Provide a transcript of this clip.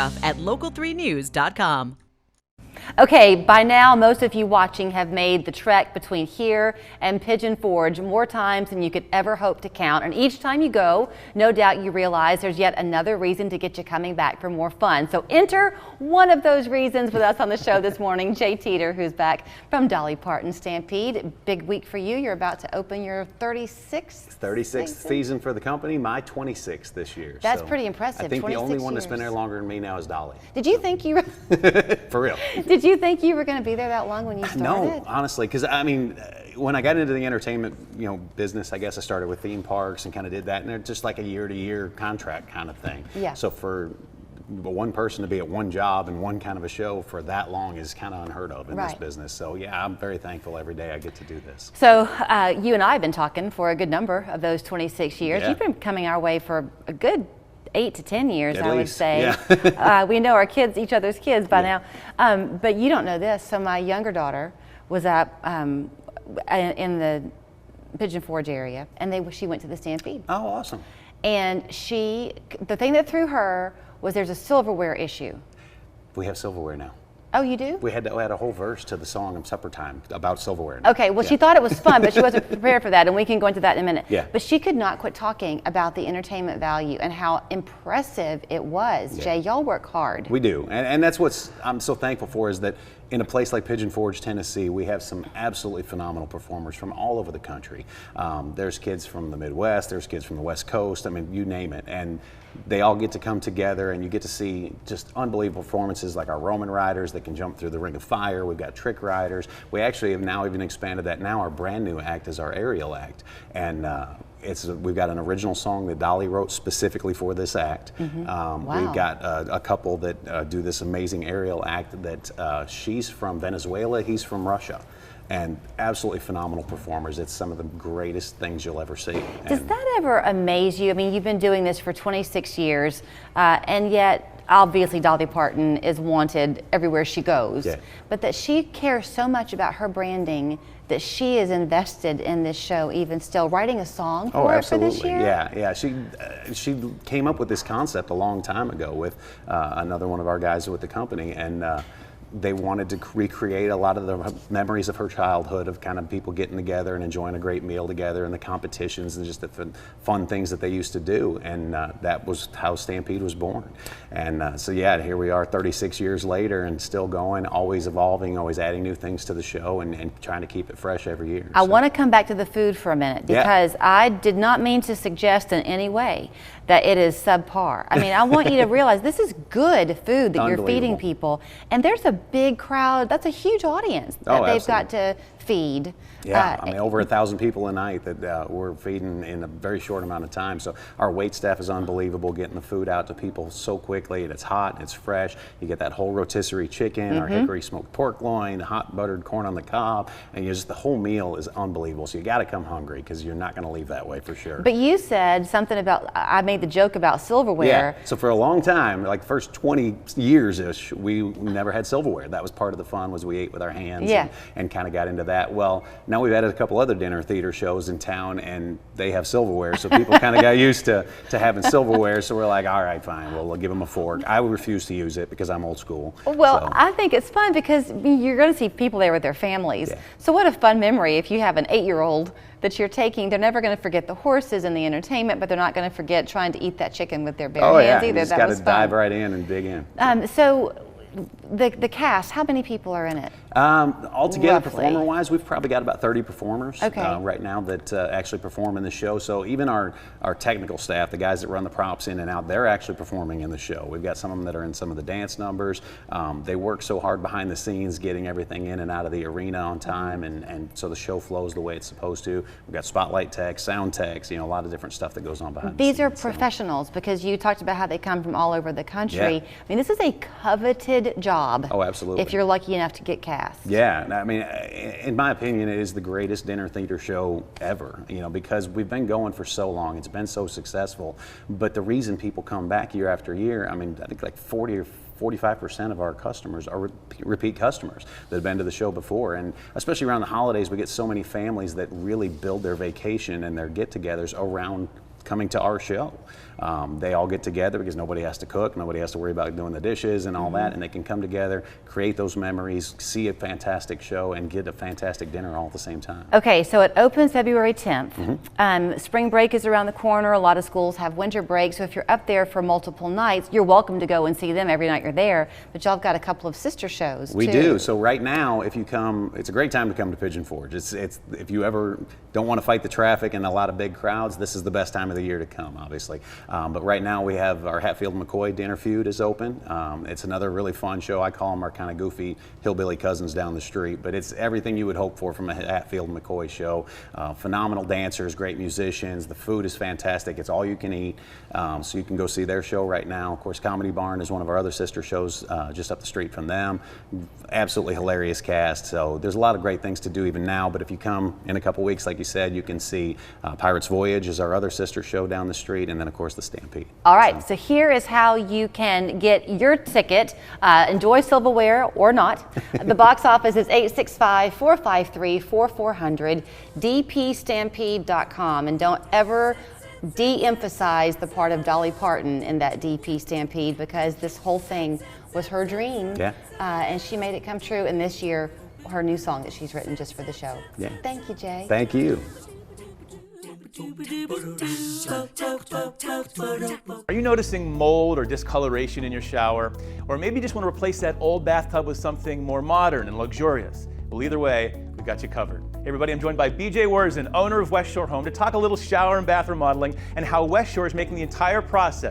at local3news.com. Okay, by now most of you watching have made the trek between here and Pigeon Forge more times than you could ever hope to count, and each time you go, no doubt you realize there's yet another reason to get you coming back for more fun. So enter one of those reasons with us on the show this morning, Teter, who's back from Dolly Parton Stampede. Big week for you. You're about to open your 36th season for the company, my 26th this year. That's pretty impressive. I think the only one years. that's been there longer than me now is Dolly. Did you think you For real. Did you think you were going to be there that long when you started? No, honestly, because I mean, when I got into the entertainment, business, I guess I started with theme parks and kind of did that, and they're just like a year-to-year contract kind of thing. Yeah. So for one person to be at one job and one kind of a show for that long is kind of unheard of in this business. So yeah, I'm very thankful every day I get to do this. So you and I have been talking for a good number of those 26 years. Yeah. You've been coming our way for a good 8 to 10 years, At I would least, say. yeah. We know our kids, each other's kids by now. But you don't know this. So my younger daughter was up in the Pigeon Forge area, and she went to the Stampede. Oh, awesome. And the thing that threw her was there's a silverware issue. We have silverware now. Oh, you do? We had a whole verse to the song of Supper Time about silverware. Okay, well, she thought it was fun, but she wasn't prepared for that, and we can go into that in a minute. Yeah. But she could not quit talking about the entertainment value and how impressive it was. Yeah. Jay, y'all work hard. We do, and that's what I'm so thankful for, is that in a place like Pigeon Forge, Tennessee, we have some absolutely phenomenal performers from all over the country. There's kids from the Midwest, there's kids from the West Coast, I mean, you name it. And they all get to come together, and you get to see just unbelievable performances like our Roman riders that can jump through the ring of fire. We've got trick riders. We actually have now even expanded that. Now our brand new act is our aerial act. And we've got an original song that Dolly wrote specifically for this act. Wow. We've got a couple that do this amazing aerial act that she's from Venezuela, he's from Russia. And absolutely phenomenal performers. It's some of the greatest things you'll ever see. Does that ever amaze you? I mean, you've been doing this for 26 years, and yet obviously Dolly Parton is wanted everywhere she goes. Yeah. But that she cares so much about her branding that she is invested in this show, even still writing a song for it for this year? Yeah. She came up with this concept a long time ago with another one of our guys with the company, and they wanted to recreate a lot of the memories of her childhood, of kind of people getting together and enjoying a great meal together, and the competitions and just the fun things that they used to do. And that was how Stampede was born. And so yeah, here we are 36 years later and still going, always evolving, always adding new things to the show, and trying to keep it fresh every year. I want to come back to the food for a minute, because I did not mean to suggest in any way that it is subpar. I mean, I want you to realize this is good food that you're feeding people, and there's a big crowd. That's a huge audience that they've got to feed. Yeah, I mean, over 1,000 people a night that we're feeding in a very short amount of time. So our wait staff is unbelievable, getting the food out to people so quickly, and it's hot, and it's fresh. You get that whole rotisserie chicken, our hickory smoked pork loin, the hot buttered corn on the cob, and the whole meal is unbelievable. So you got to come hungry, because you're not going to leave that way for sure. But you said something about, I made the joke about silverware. Yeah, so for a long time, like the first 20 years-ish, we never had silverware. That was part of the fun, was we ate with our hands and kind of got into that. Well, now we've added a couple other dinner theater shows in town, and they have silverware, so people kind of got used to having silverware, so we're like, all right, fine, we'll give them a fork. I refuse to use it because I'm old school. Well, I think it's fun because you're going to see people there with their families. Yeah. So what a fun memory if you have an 8-year-old that you're taking. They're never going to forget the horses and the entertainment, but they're not going to forget trying to eat that chicken with their bare hands either. You just got to dive right in and dig in. So the cast, how many people are in it? Altogether, performer-wise, we've probably got about 30 performers right now that actually perform in the show. So even our technical staff, the guys that run the props in and out, they're actually performing in the show. We've got some of them that are in some of the dance numbers. They work so hard behind the scenes, getting everything in and out of the arena on time, and so the show flows the way it's supposed to. We've got spotlight techs, sound techs, a lot of different stuff that goes on behind the scenes. These are professionals, because you talked about how they come from all over the country. Yeah. I mean, this is a coveted job. Oh, absolutely. If you're lucky enough to get cast. Yeah, I mean, in my opinion, it is the greatest dinner theater show ever, because we've been going for so long. It's been so successful. But the reason people come back year after year, I mean, I think like 40 or 45% of our customers are repeat customers that have been to the show before. And especially around the holidays, we get so many families that really build their vacation and their get-togethers around coming to our show. They all get together because nobody has to cook, nobody has to worry about doing the dishes and all that, and they can come together, create those memories, see a fantastic show, and get a fantastic dinner all at the same time. Okay, so it opens February 10th. Spring break is around the corner. A lot of schools have winter break, so if you're up there for multiple nights, you're welcome to go and see them every night you're there, but y'all have got a couple of sister shows We too. do. So right now, if you come, it's a great time to come to Pigeon Forge. It's if you ever don't want to fight the traffic and a lot of big crowds, this is the best time of the year to come, obviously. But right now we have our Hatfield-McCoy Dinner Feud is open. It's another really fun show. I call them our kind of goofy hillbilly cousins down the street, but it's everything you would hope for from a Hatfield-McCoy show. Phenomenal dancers, great musicians. The food is fantastic. It's all you can eat. So you can go see their show right now. Of course, Comedy Barn is one of our other sister shows just up the street from them. Absolutely hilarious cast. So there's a lot of great things to do even now, but if you come in a couple weeks, like you said, you can see Pirates Voyage is our other sister show down the street, and then of course the Stampede. All right, so here is how you can get your ticket. Enjoy silverware or not. The box office is 865-453-4400, dpstampede.com, and don't ever de-emphasize the part of Dolly Parton in that DP Stampede, because this whole thing was her dream, and she made it come true. And this year, her new song that she's written just for the show. Yeah. Thank you, Jay. Thank you. Are you noticing mold or discoloration in your shower? Or maybe you just want to replace that old bathtub with something more modern and luxurious? Well, either way, we've got you covered. Hey everybody, I'm joined by BJ Worzen, owner of West Shore Home, to talk a little shower and bath remodeling and how West Shore is making the entire process